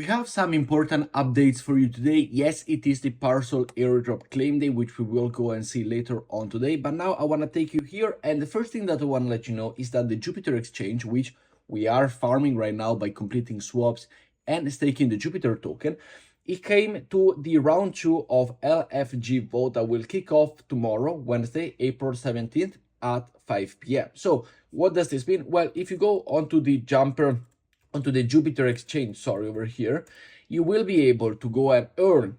We have some important updates for you today. Yes, it is the partial airdrop claim day, which we will go and see later on today. But now I want to take you here. And the first thing that I want to let you know is that the Jupiter exchange, which we are farming right now by completing swaps and staking the Jupiter token, it came to the round 2 of LFG vote that will kick off tomorrow, Wednesday, April 17th at 5 p.m. So what does this mean? Well, if you go onto the Jupiter exchange, over here, you will be able to go and earn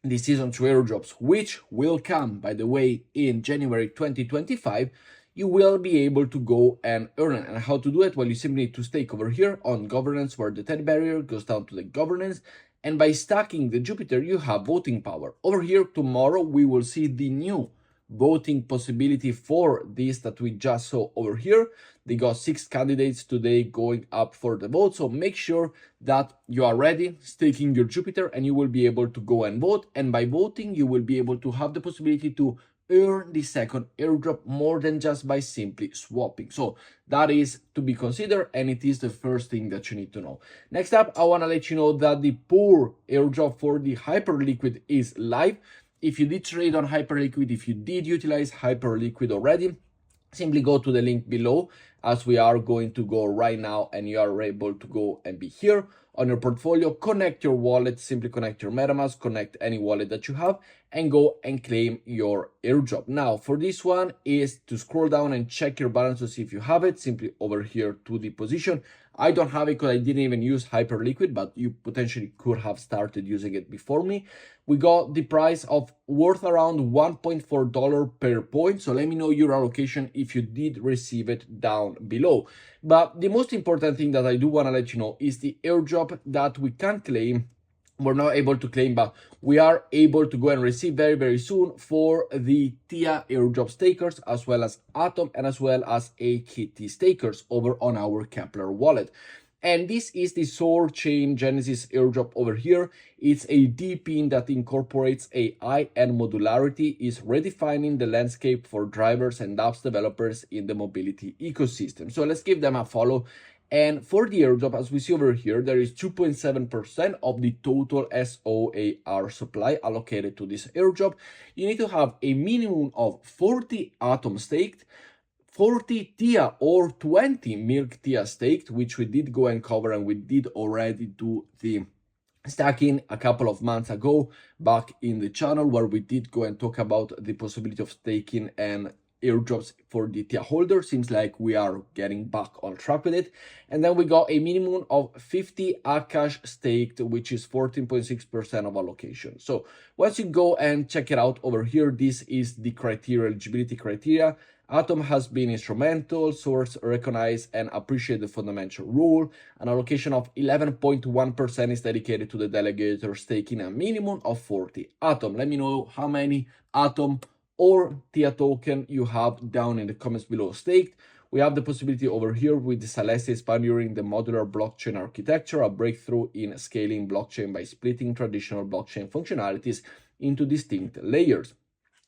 the season 2 airdrops, which will come, by the way, in January 2025. You will be able to go and earn it. And how to do it? Well, you simply need to stake over here on governance, where the 10 barrier goes down to the governance. And by stacking the Jupiter, you have voting power. Over here, tomorrow, we will see the new voting possibility for this that we just saw over here. They got 6 candidates today going up for the vote. So make sure that you are ready, staking your Jupiter, and you will be able to go and vote. And by voting, you will be able to have the possibility to earn the second airdrop more than just by simply swapping. So that is to be considered, and it is the first thing that you need to know. Next up, I want to let you know that the pool airdrop for the Hyperliquid is live. If you did trade on Hyperliquid, if you did utilize Hyperliquid already, simply go to the link below, as we are going to go right now, and you are able to go and be here on your portfolio, connect your wallet, simply connect your MetaMask, connect any wallet that you have, and go and claim your airdrop. Now, for this one is to scroll down and check your balance to see if you have it, simply over here to the position. I don't have it because I didn't even use Hyperliquid, but you potentially could have started using it before me. We got the price of worth around $1.4 per point. So let me know your allocation if you did receive it down below. But the most important thing that I do want to let you know is the airdrop that we can claim. We're not able to claim, but we are able to go and receive very, very soon for the TIA airdrop stakers, as well as Atom and as well as AKT stakers over on our Kepler wallet. And this is the SordChain Genesis airdrop over here. It's a DPIN that incorporates AI and modularity, is redefining the landscape for drivers and apps developers in the mobility ecosystem. So let's give them a follow. And for the airdrop, as we see over here, there is 2.7% of the total SOAR supply allocated to this airdrop. You need to have a minimum of 40 Atom staked, 40 TIA or 20 Milk TIA staked, which we did go and cover, and we did already do the stacking a couple of months ago back in the channel, where we did go and talk about the possibility of staking and airdrops for the TIA holder. Seems like we are getting back on track with it. And then we got a minimum of 50 Akash staked, which is 14.6% of allocation. So once you go and check it out over here, this is the criteria, eligibility criteria. Atom has been instrumental, source recognize and appreciate the fundamental rule. An allocation of 11.1% is dedicated to the delegator staking a minimum of 40 Atom. Let me know how many Atom or TIA token you have down in the comments below staked. We have the possibility over here with the Celestia pioneering the modular blockchain architecture, a breakthrough in scaling blockchain by splitting traditional blockchain functionalities into distinct layers.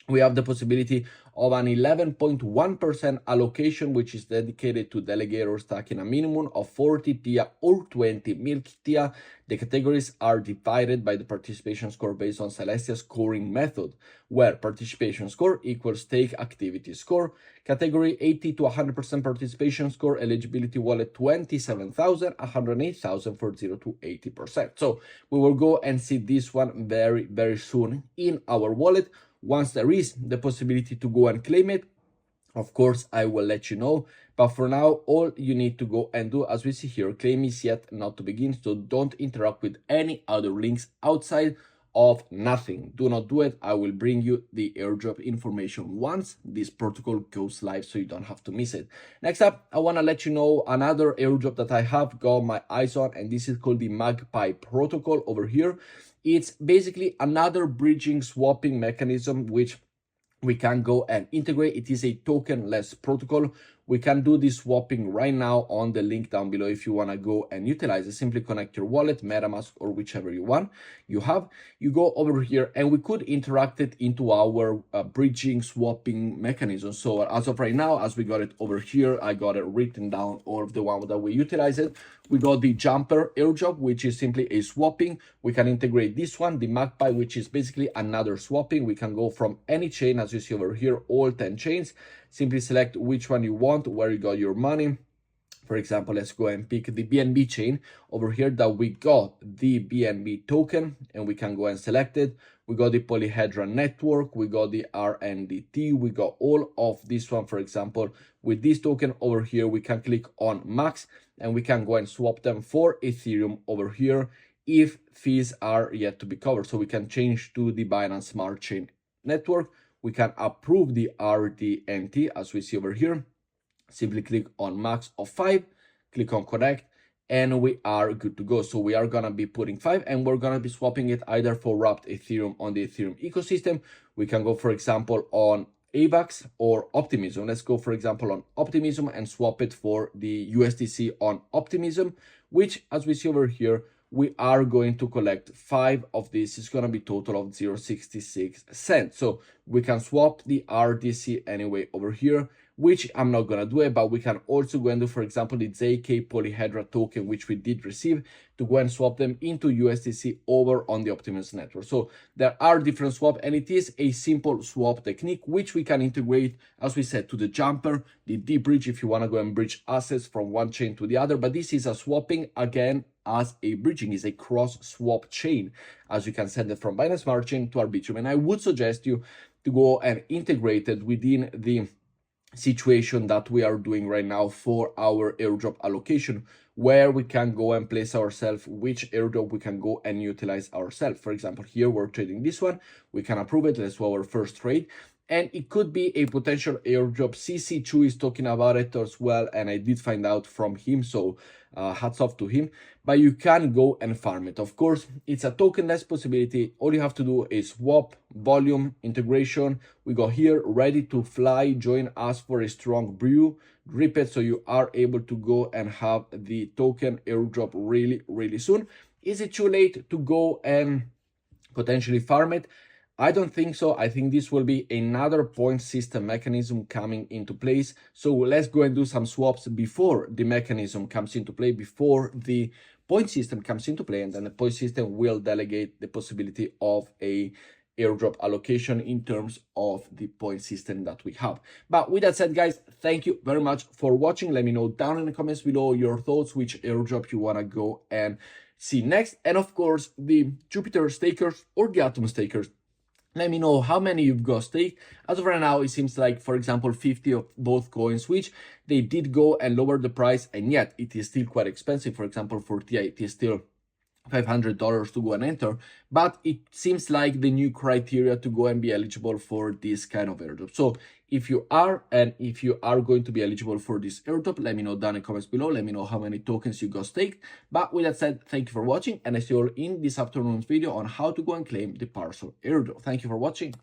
We have the possibility of an 11.1% allocation, which is dedicated to delegator stacking a minimum of 40 TIA or 20 Milk TIA. The categories are divided by the participation score based on Celestia scoring method, where participation score equals stake activity score. Category 80 to 100% participation score, eligibility wallet 27,000, 108,000 for 0 to 80%. So we will go and see this one very, very soon in our wallet. Once there is the possibility to go and claim it, of course, I will let you know. But for now, all you need to go and do, as we see here, claim is yet not to begin. So don't interact with any other links outside of nothing. Do not do it. I will bring you the airdrop information once this protocol goes live, so you don't have to miss it. Next up, I want to let you know another airdrop that I have got my eyes on, and this is called the MagpPro protocol over here. It's basically another bridging swapping mechanism which we can go and integrate. It is a tokenless protocol. We can do this swapping right now on the link down below if you want to go and utilize it. Simply connect your wallet, MetaMask, or whichever you want. You go over here and we could interact it into our bridging swapping mechanism. So as of right now, as we got it over here, I got it written down, all of the one that we utilize it. We got the Jumper airdrop, which is simply a swapping. We can integrate this one, the MagpPro, which is basically another swapping. We can go from any chain, as you see over here, all 10 chains. Simply select which one you want, where you got your money. For example, let's go and pick the BNB chain over here that we got the BNB token, and we can go and select it. We got the polyhedra network, we got the RNDT, we got all of this one. For example, with this token over here, we can click on max and we can go and swap them for Ethereum over here if fees are yet to be covered. So we can change to the Binance Smart Chain network. We can approve the RDNT as we see over here. Simply click on max of 5, click on connect, and we are good to go. So we are gonna be putting 5 and we're gonna be swapping it either for wrapped Ethereum on the Ethereum ecosystem. We can go, for example, on AVAX or Optimism. Let's go, for example, on Optimism and swap it for the USDC on Optimism, which, as we see over here, we are going to collect 5 of this. It's going to be total of 0.66 cents. So we can swap the RDC anyway over here, which I'm not going to do it, but we can also go and do, for example, the JK Polyhedra token, which we did receive, to go and swap them into USDC over on the Optimus network. So there are different swap, and it is a simple swap technique, which we can integrate, as we said, to the Jumper, the deep bridge, if you want to go and bridge assets from one chain to the other. But this is a swapping, again, as a bridging, is a cross swap chain, as you can send it from Binance Smart Chain to Arbitrum. And I would suggest you to go and integrate it within the situation that we are doing right now for our airdrop allocation, where we can go and place ourselves which airdrop we can go and utilize ourselves. For example, here we're trading this one, we can approve it. Let's do our first trade. And it could be a potential airdrop. CC2 is talking about it as well, and I did find out from him, so hats off to him. But you can go and farm it. Of course, it's a tokenless possibility. All you have to do is swap, volume, integration. We go here, ready to fly. Join us for a strong brew. Drip it so you are able to go and have the token airdrop really, really soon. Is it too late to go and potentially farm it? I don't think so. I think this will be another point system mechanism coming into place. So let's go and do some swaps before the mechanism comes into play, before the point system comes into play, and then the point system will delegate the possibility of a airdrop allocation in terms of the point system that we have. But with that said, guys, thank you very much for watching. Let me know down in the comments below your thoughts, which airdrop you want to go and see next. And of course, the Jupiter stakers or the Atom stakers, let me know how many you've got staked. As of right now, it seems like, for example, 50 of both coins, which they did go and lower the price, and yet it is still quite expensive. For example, for TI, it is still $500 to go and enter, but it seems like the new criteria to go and be eligible for this kind of airdrop. So if you are, and if you are going to be eligible for this airdrop, let me know down in the comments below. Let me know how many tokens you got staked. But with that said, thank you for watching, and I see you all in this afternoon's video on how to go and claim the Parcel airdrop. Thank you for watching.